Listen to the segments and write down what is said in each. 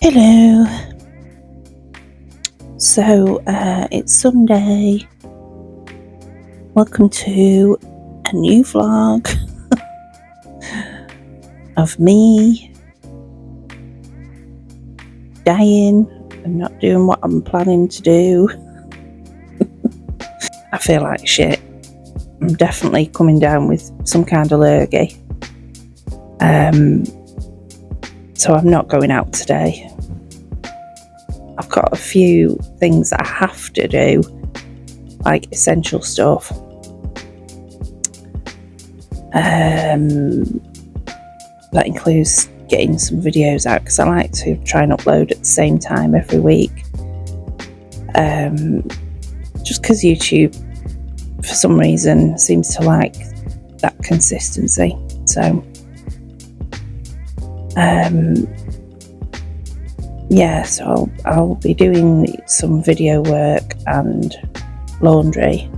Hello. So it's Sunday. Welcome to a new vlog of me dying and not doing what I'm planning to do. I feel like shit. I'm definitely coming down with some kind of lurgy. So I'm not going out today. I've got a few things that I have to do, like essential stuff. That includes getting some videos out because I like to try and upload at the same time every week. Just because YouTube, for some reason, seems to like that consistency. So, so I'll be doing some video work and laundry.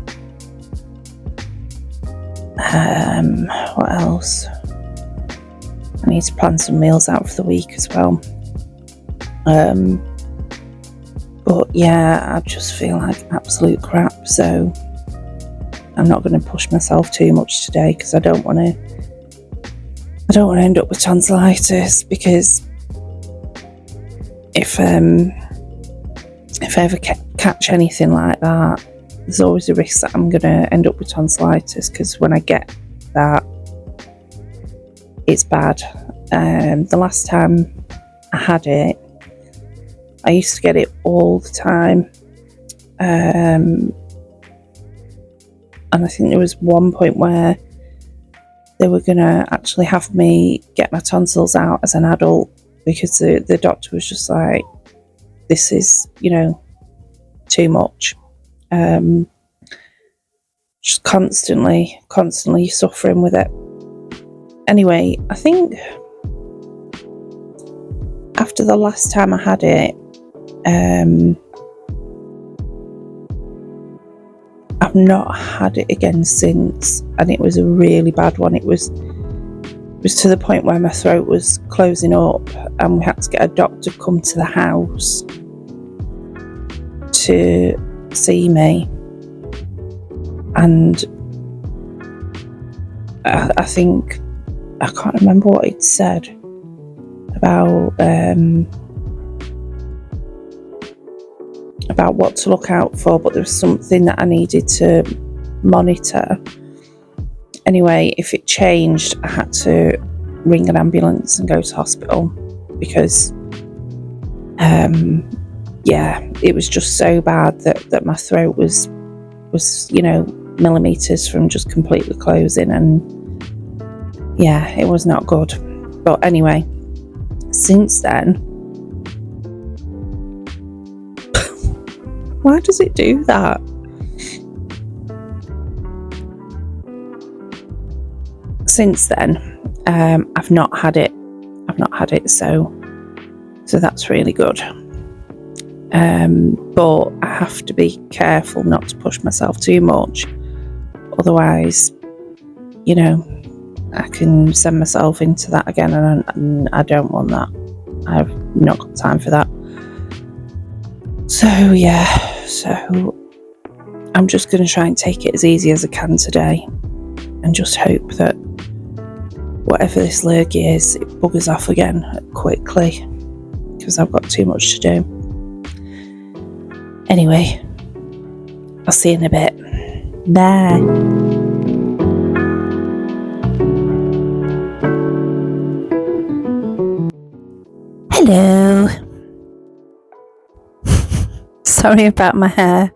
What else? I need to plan some meals out for the week as well. But yeah, I just feel like absolute crap, so I'm not going to push myself too much today because I don't want to end up with tonsillitis, because if I ever catch anything like that, there's always a risk that I'm going to end up with tonsillitis, because when I get that, it's bad. The last time I had it, I used to get it all the time. And I think there was one point where they were going to actually have me get my tonsils out as an adult, because the doctor was just like, this is, too much. Just constantly suffering with it. Anyway, I think after the last time I had it, I've not had it again since, and it was a really bad one. It was to the point where my throat was closing up, and we had to get a doctor come to the house to see me. And I think, I can't remember what he'd said about what to look out for, but there was something that I needed to monitor. Anyway, if it changed, I had to ring an ambulance and go to hospital, because it was just so bad that my throat was millimeters from just completely closing, and it was not good. But anyway, since then, why does it do that? Since then, I've not had it, so that's really good. But I have to be careful not to push myself too much, otherwise, I can send myself into that again, and I don't want that. I've not got time for that. So I'm just going to try and take it as easy as I can today, and just hope that whatever this lurgy is, it buggers off again quickly, because I've got too much to do. Anyway, I'll see you in a bit. Bye. Hello. Sorry about my hair.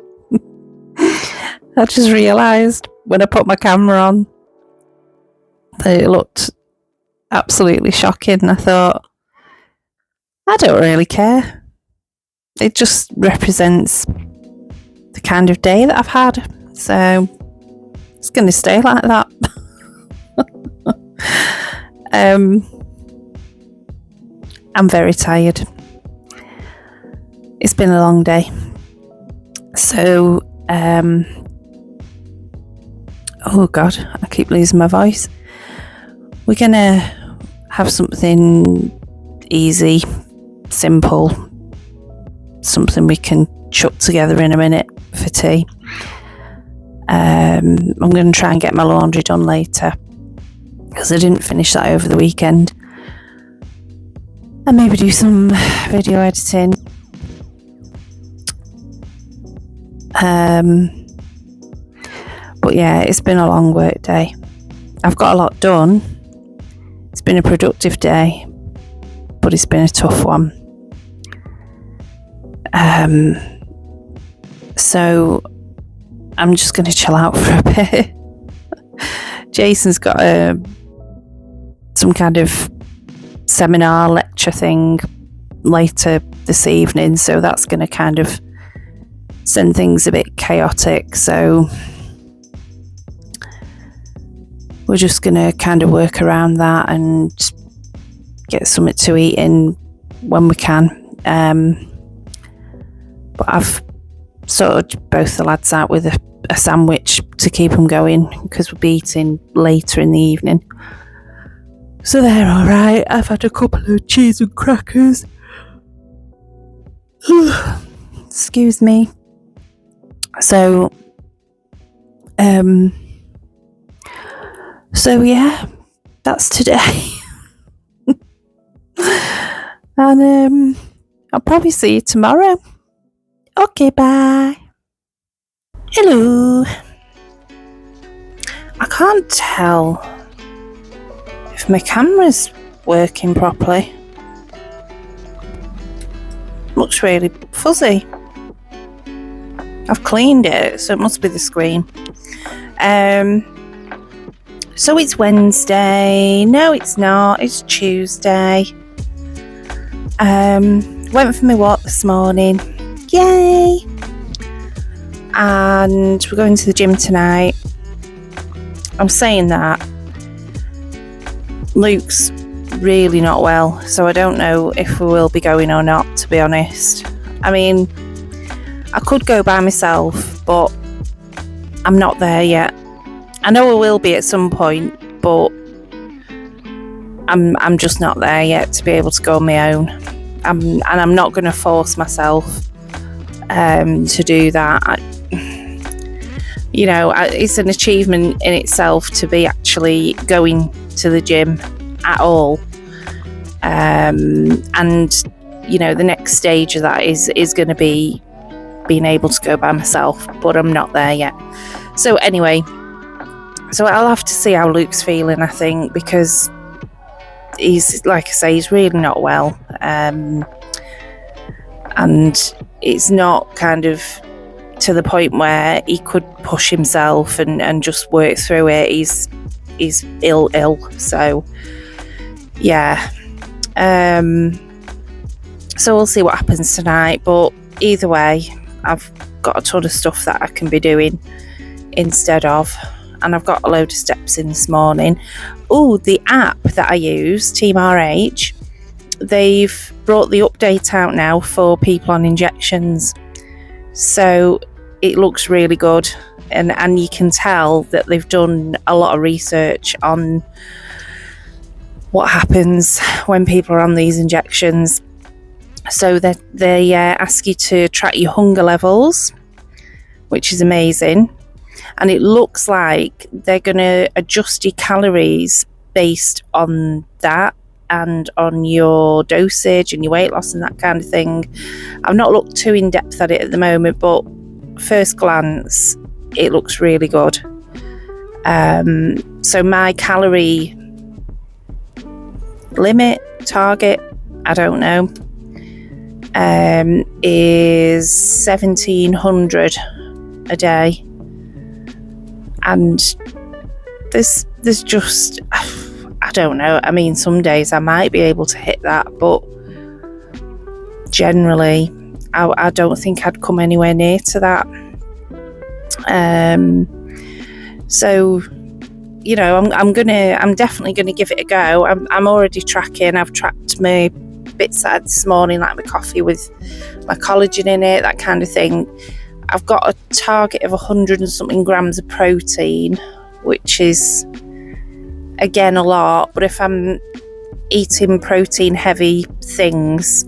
I just realised when I put my camera on that it looked absolutely shocking. I thought, I don't really care. It just represents the kind of day that I've had, so it's going to stay like that. I'm very tired. It's been a long day. So, oh God, I keep losing my voice. We're going to have something easy simple, something we can chuck together in a minute for tea. I'm going to try and get my laundry done later, because I didn't finish that over the weekend, and maybe do some video editing. But yeah, it's been a long work day. I've got a lot done. It's been a productive day, but it's been a tough one. So I'm just going to chill out for a bit. Jason's got some kind of seminar lecture thing later this evening, so that's going to kind of send things a bit chaotic. So we're just going to kind of work around that and get something to eat in when we can. But I've sorted both the lads out with a sandwich to keep them going, because we'll be eating later in the evening. So they're all right. I've had a couple of cheese and crackers. Excuse me. So yeah, that's today. And I'll probably see you tomorrow. Okay, bye. Hello. I can't tell if my camera's working properly. Looks really fuzzy. I've cleaned it, so it must be the screen. So it's Wednesday. No, it's not. It's Tuesday. Went for my walk this morning. Yay! And we're going to the gym tonight. I'm saying that Luke's really not well, so I don't know if we will be going or not, to be honest. I mean, I could go by myself, but I'm not there yet. I know I will be at some point, but I'm just not there yet to be able to go on my own. And I'm not going to force myself to do that. It's an achievement in itself to be actually going to the gym at all. And the next stage of that is going to be being able to go by myself, but I'm not there yet. So anyway, I'll have to see how Luke's feeling, I think, because he's, like I say, he's really not well. And it's not kind of to the point where he could push himself and just work through it. He's ill. So yeah. So we'll see what happens tonight. But either way, I've got a ton of stuff that I can be doing instead of. And I've got a load of steps in this morning. Oh, the app that I use, Team RH, they've brought the update out now for people on injections. So it looks really good. And you can tell that they've done a lot of research on what happens when people are on these injections. So they ask you to track your hunger levels, which is amazing. And it looks like they're going to adjust your calories based on that and on your dosage and your weight loss and that kind of thing. I've not looked too in depth at it at the moment, but first glance, it looks really good. So my calorie limit, target, I don't know, is 1,700 a day. And there's just, I don't know. I mean, some days I might be able to hit that, but generally, I don't think I'd come anywhere near to that. So, I'm definitely gonna give it a go. I'm already tracking. I've tracked my bits I had this morning, like my coffee with my collagen in it, that kind of thing. I've got a target of 100 and something grams of protein, which is, again, a lot. But if I'm eating protein heavy things,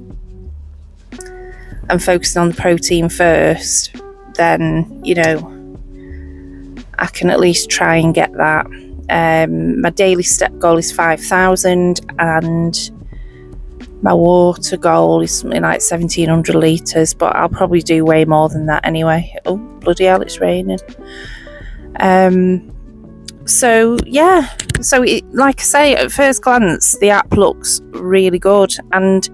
and focusing on the protein first, then, you know, I can at least try and get that. My daily step goal is 5,000, and my water goal is something like 1,700 litres, but I'll probably do way more than that anyway. Oh, bloody hell, it's raining. So yeah, so like I say, at first glance, the app looks really good, and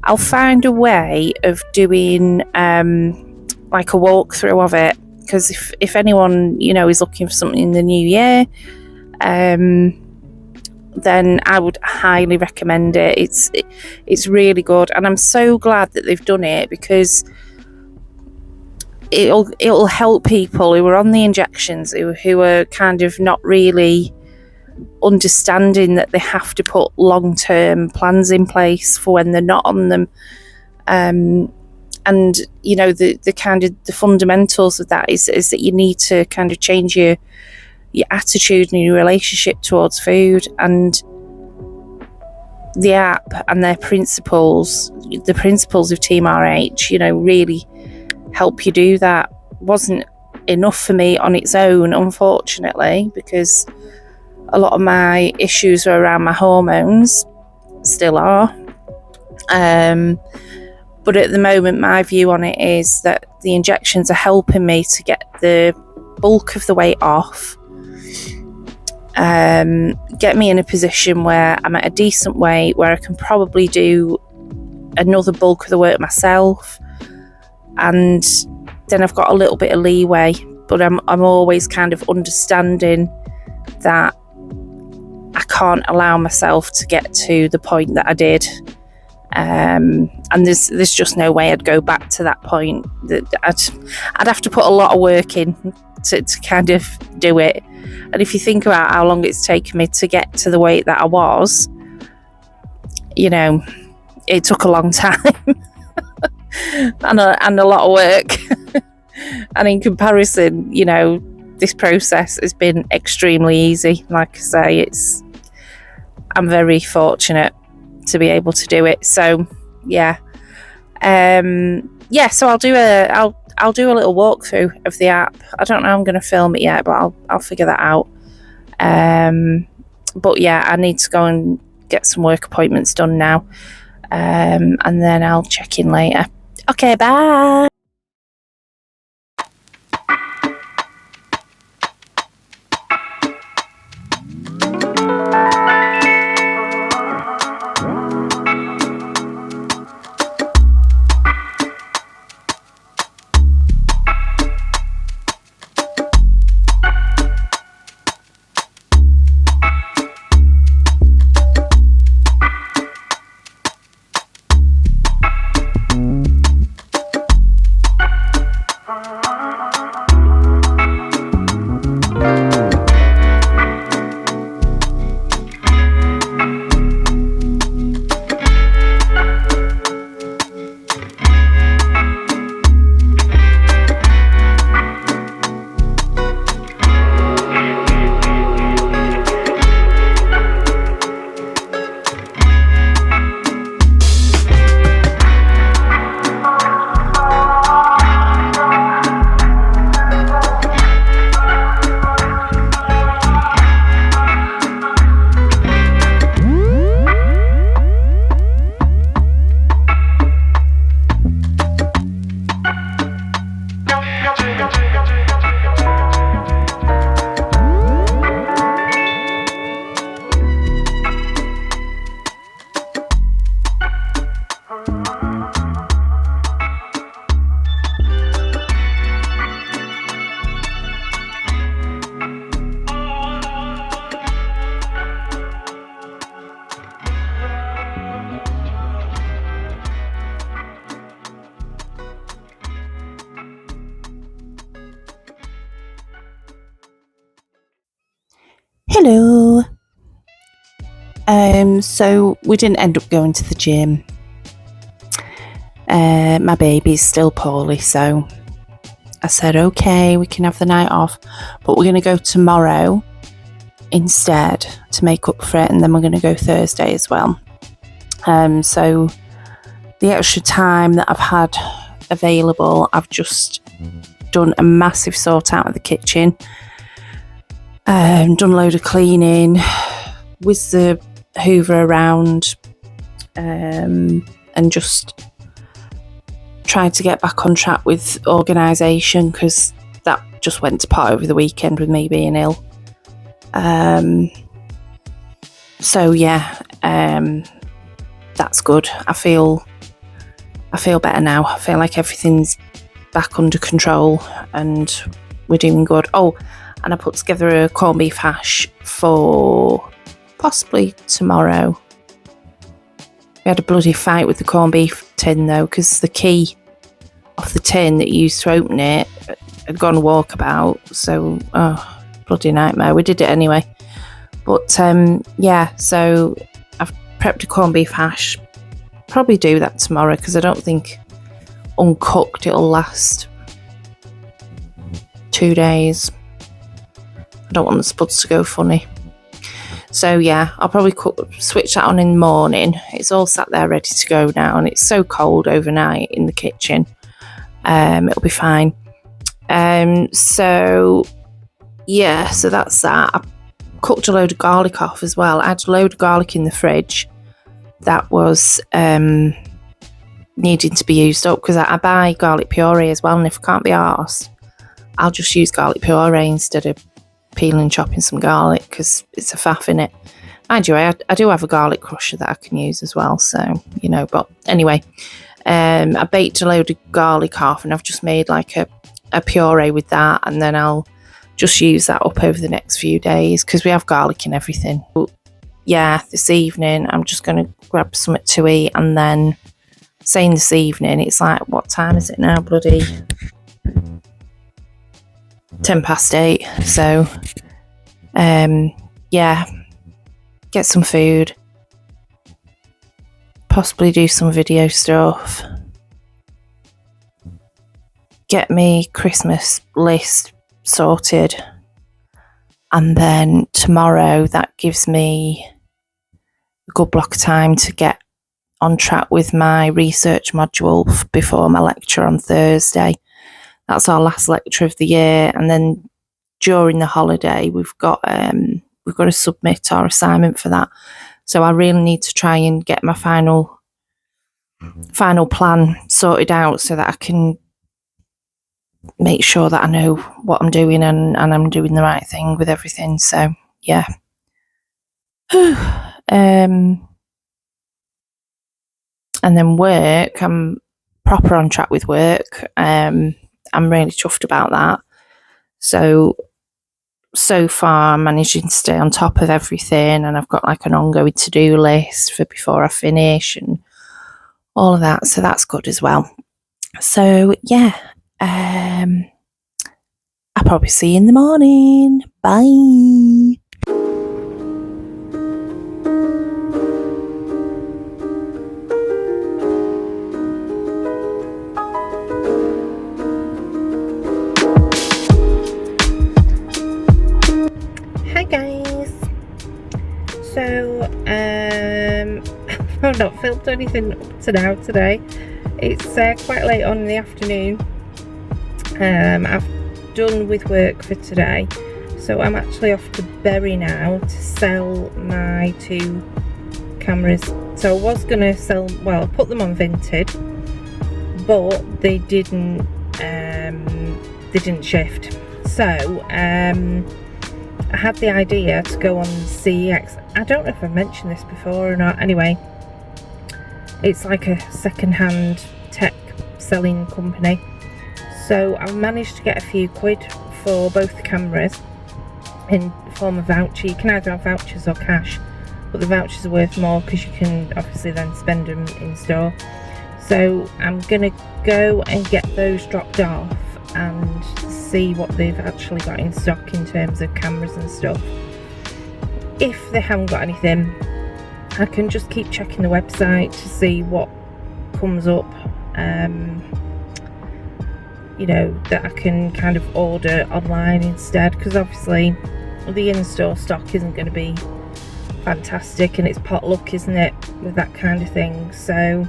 I'll find a way of doing like a walkthrough of it, because if anyone, you know, is looking for something in the new year, then I would highly recommend it. It's really good, and I'm so glad that they've done it, because it'll help people who are on the injections, who are kind of not really understanding that they have to put long-term plans in place for when they're not on them. And you know, the kind of the fundamentals of that is that you need to kind of change your attitude and your relationship towards food, and the app and their principles, the principles of Team RH, you know, really help you do that. Wasn't enough for me on its own, unfortunately, because a lot of my issues are around my hormones, still are. But at the moment, my view on it is that the injections are helping me to get the bulk of the weight off, get me in a position where I'm at a decent weight, where I can probably do another bulk of the work myself, and then I've got a little bit of leeway. But I'm always kind of understanding that I can't allow myself to get to the point that I did, and there's just no way I'd go back to that point. I'd have to put a lot of work in to kind of do it. And if you think about how long it's taken me to get to the weight that I was, you know, it took a long time and a lot of work. And in comparison, you know, this process has been extremely easy. Like I say, I'm very fortunate to be able to do it. So yeah, so I'll do a little walkthrough of the app. I don't know how I'm going to film it yet, but I'll figure that out. But yeah, I need to go and get some work appointments done now, and then I'll check in later. Okay, bye. Hello. So we didn't end up going to the gym. My baby's still poorly, so I said, okay, we can have the night off, but we're going to go tomorrow instead to make up for it, and then we're going to go Thursday as well. So the extra time that I've had available, I've just done a massive sort out of the kitchen, done a load of cleaning, whizzed the hoover around, and just tried to get back on track with organisation, because that just went to pot over the weekend with me being ill. So yeah, that's good. I feel better now. I feel like everything's back under control and we're doing good. Oh, and I put together a corned beef hash for possibly tomorrow. We had a bloody fight with the corned beef tin though, because the key off the tin that you used to open it had gone walkabout. So, bloody nightmare. We did it anyway. But yeah, so I've prepped a corned beef hash. Probably do that tomorrow, because I don't think uncooked it'll last 2 days. I don't want the spuds to go funny. So yeah, I'll probably switch that on in the morning. It's all sat there ready to go now, and it's so cold overnight in the kitchen. It'll be fine. So yeah, so that's that. I cooked a load of garlic off as well. I had a load of garlic in the fridge that was needing to be used up, because I buy garlic puree as well, and if I can't be arsed, I'll just use garlic puree instead of peeling and chopping some garlic, because it's a faff in it. Mind you, I do have a garlic crusher that I can use as well, so you know. But anyway, I baked a load of garlic off, and I've just made like a puree with that, and then I'll just use that up over the next few days, because we have garlic in everything. But yeah, this evening I'm just going to grab something to eat, and then saying this evening, it's like, what time is it now? Bloody 8:10. So yeah, get some food, possibly do some video stuff, get me Christmas list sorted, and then tomorrow that gives me a good block of time to get on track with my research module before my lecture on Thursday. That's our last lecture of the year, and then during the holiday we've got to submit our assignment for that. So I really need to try and get my final plan sorted out, so that I can make sure that I know what I'm doing and I'm doing the right thing with everything. So yeah. And then work, I'm proper on track with work. I'm really chuffed about that. So far I'm managing to stay on top of everything, and I've got like an ongoing to-do list for before I finish and all of that, so that's good as well. So yeah, I'll probably see you in the morning. Bye. So, I've not filmed anything up to now today. It's quite late on in the afternoon. I've done with work for today, so I'm actually off to Bury now to sell my 2 cameras. So I was going to put them on Vinted, but they didn't shift. So, I had the idea to go on CEX. I don't know if I've mentioned this before or not. Anyway, it's like a second-hand tech selling company. So I managed to get a few quid for both the cameras in the form of voucher. You can either have vouchers or cash, but the vouchers are worth more because you can obviously then spend them in store. So I'm gonna go and get those dropped off and see what they've actually got in stock in terms of cameras and stuff. If they haven't got anything, I can just keep checking the website to see what comes up, you know, that I can kind of order online instead, because obviously the in-store stock isn't going to be fantastic, and it's potluck, isn't it, with that kind of thing. So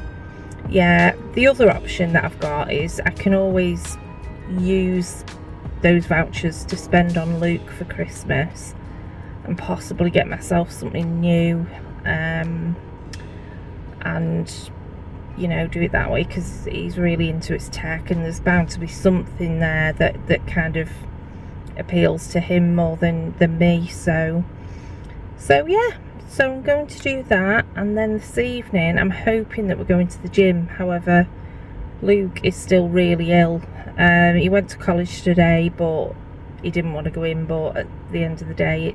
yeah, the other option that I've got is I can always use those vouchers to spend on Luke for Christmas and possibly get myself something new, and you know, do it that way, because he's really into his tech and there's bound to be something there that kind of appeals to him more than me. So yeah, so I'm going to do that, and then this evening I'm hoping that we're going to the gym. However, Luke is still really ill. He went to college today, but he didn't want to go in. But at the end of the day,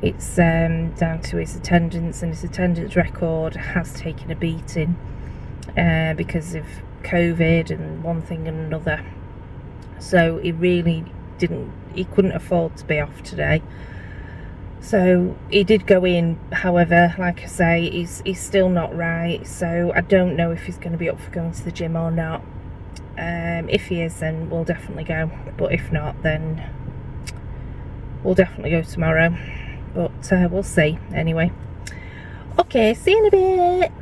it's down to his attendance, and his attendance record has taken a beating because of COVID and one thing and another. So he really couldn't afford to be off today. So he did go in. However, like I say, he's still not right, so I don't know if he's going to be up for going to the gym or not. If he is, then we'll definitely go, but if not, then we'll definitely go tomorrow. But we'll see anyway. Okay, see you in a bit.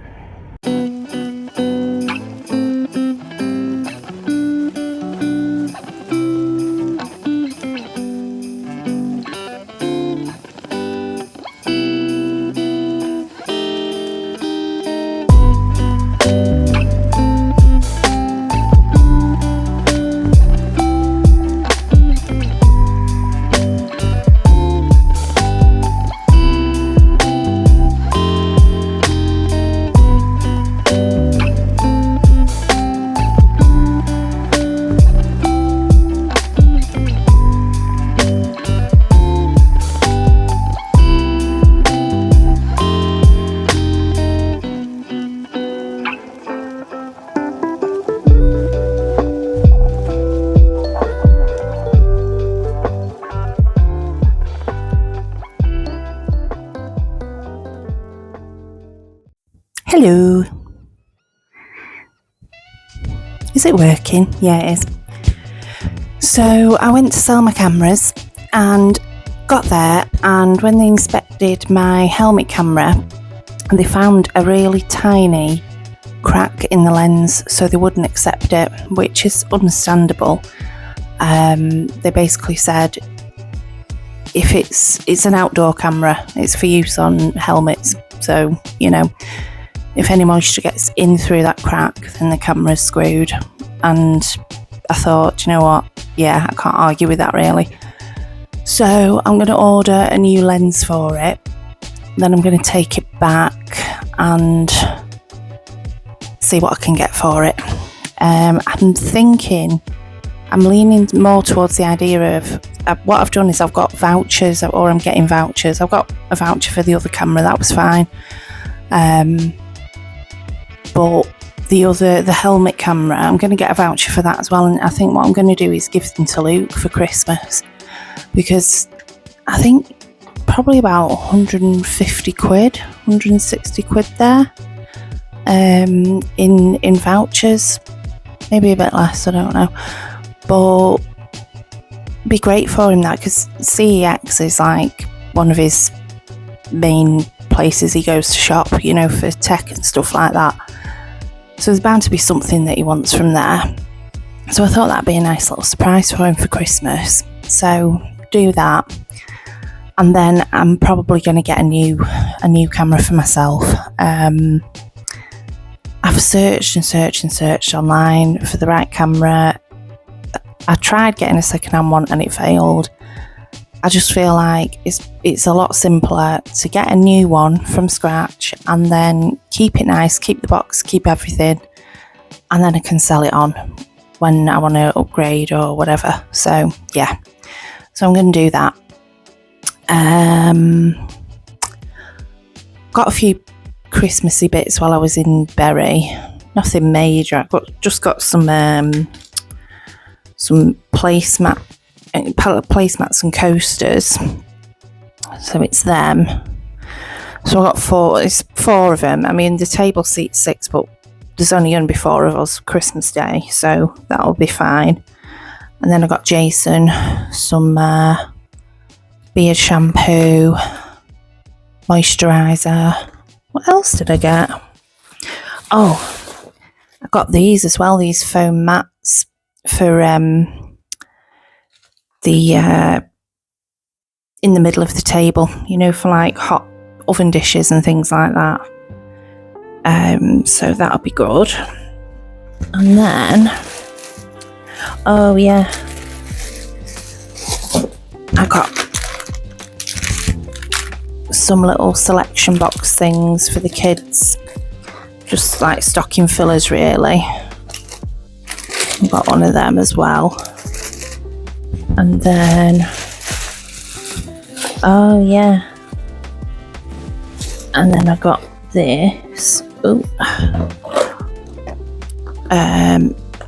Hello. Is it working? Yeah, it is. So I went to sell my cameras and got there, and when they inspected my helmet camera, they found a really tiny crack in the lens, so they wouldn't accept it, which is understandable. They basically said if it's an outdoor camera, it's for use on helmets, so you know, if any moisture gets in through that crack, then the camera's screwed. And I thought, you know what, yeah, I can't argue with that really. So I'm going to order a new lens for it, then I'm going to take it back and see what I can get for it. I'm leaning more towards the idea of what I've done is I've got vouchers, or I'm getting vouchers. I've got a voucher for the other camera, that was fine. But the helmet camera, I'm going to get a voucher for that as well. And I think what I'm going to do is give them to Luke for Christmas, because I think probably about 150 quid, 160 quid there in vouchers, maybe a bit less, I don't know. But it'd be great for him that, because CEX is like one of his main places he goes to shop, you know, for tech and stuff like that. So there's bound to be something that he wants from there. So I thought that'd be a nice little surprise for him for Christmas. So do that. And then I'm probably going to get a new camera for myself. I've searched online for the right camera. I tried getting a second-hand one and it failed. I just feel like it's a lot simpler to get a new one from scratch and then keep it nice, keep the box, keep everything, and then I can sell it on when I want to upgrade or whatever. So yeah, so I'm going to do that. Got a few Christmassy bits while I was in Bury. Nothing major. I just got some placemats and coasters, so it's them. So I got four of them. I mean, the table seats 6, but there's only going to be 4 of us Christmas Day, so that'll be fine. And then I got Jason some beard shampoo, moisturiser. What else did I get? Oh, I got these as well, these foam mats for the in the middle of the table, you know, for like hot oven dishes and things like that. So that'll be good. And then, oh yeah, I got some little selection box things for the kids, just like stocking fillers really. I got one of them as well. And then, oh yeah, and then I got this,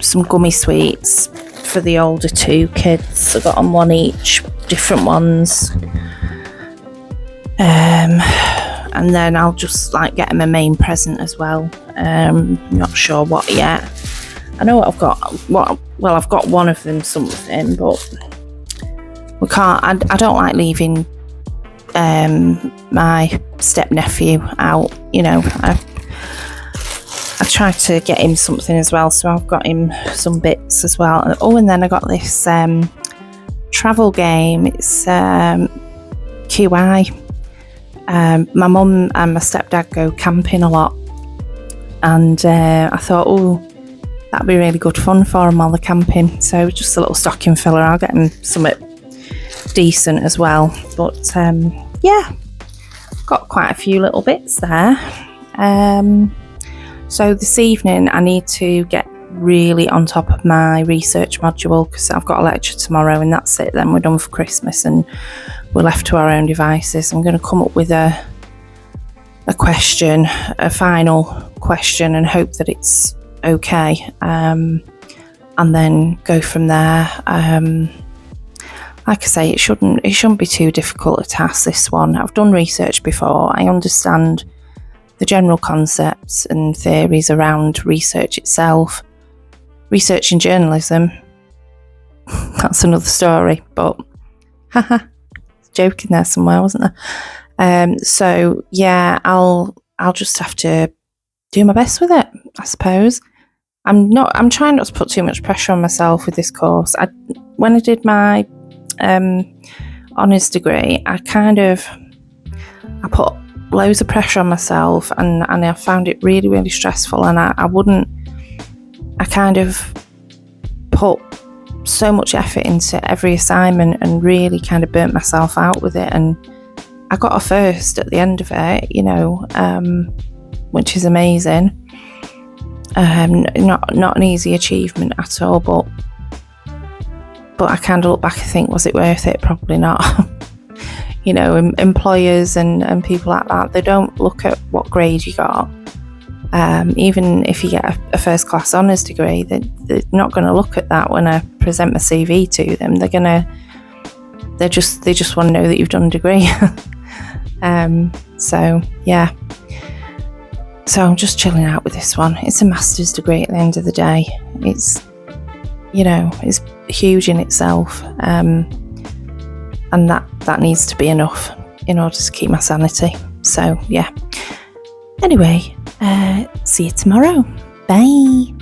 some gummy sweets for the older two kids. I got them one each, different ones. And then I'll just like get them a main present as well. Not sure what yet. I know what I've got. I've got one of them something, but we can't. I don't like leaving my step nephew out. You know, I tried to get him something as well, so I've got him some bits as well. Oh, and then I got this travel game. It's QI. My mum and my stepdad go camping a lot, and I thought, oh, that'd be really good fun for them while they're camping. So just a little stocking filler. I'll get them something decent as well. But yeah, got quite a few little bits there. So this evening I need to get really on top of my research module, because I've got a lecture tomorrow and that's it, then we're done for Christmas and we're left to our own devices. I'm going to come up with a question, a final question, and hope that it's okay, and then go from there. Like I say, it shouldn't be too difficult a task, this one. I've done research before. I understand the general concepts and theories around research itself. Research in journalism, that's another story, but haha, joke in there somewhere, wasn't there? So yeah, I'll just have to do my best with it, I suppose. I'm trying not to put too much pressure on myself with this course. When I did my honours degree, I put loads of pressure on myself, and I found it really, really stressful, and I kind of put so much effort into every assignment and really kind of burnt myself out with it, and I got a first at the end of it, you know, which is amazing. Not an easy achievement at all, but I kind of look back and think, was it worth it? Probably not. You know, employers and people like that, they don't look at what grade you got. Even if you get a first class honours degree, they're not going to look at that when I present my CV to them. They just want to know that you've done a degree. So yeah. So I'm just chilling out with this one. It's a master's degree at the end of the day. It's, you know, it's huge in itself. And that needs to be enough in order to keep my sanity. So yeah. Anyway, see you tomorrow. Bye.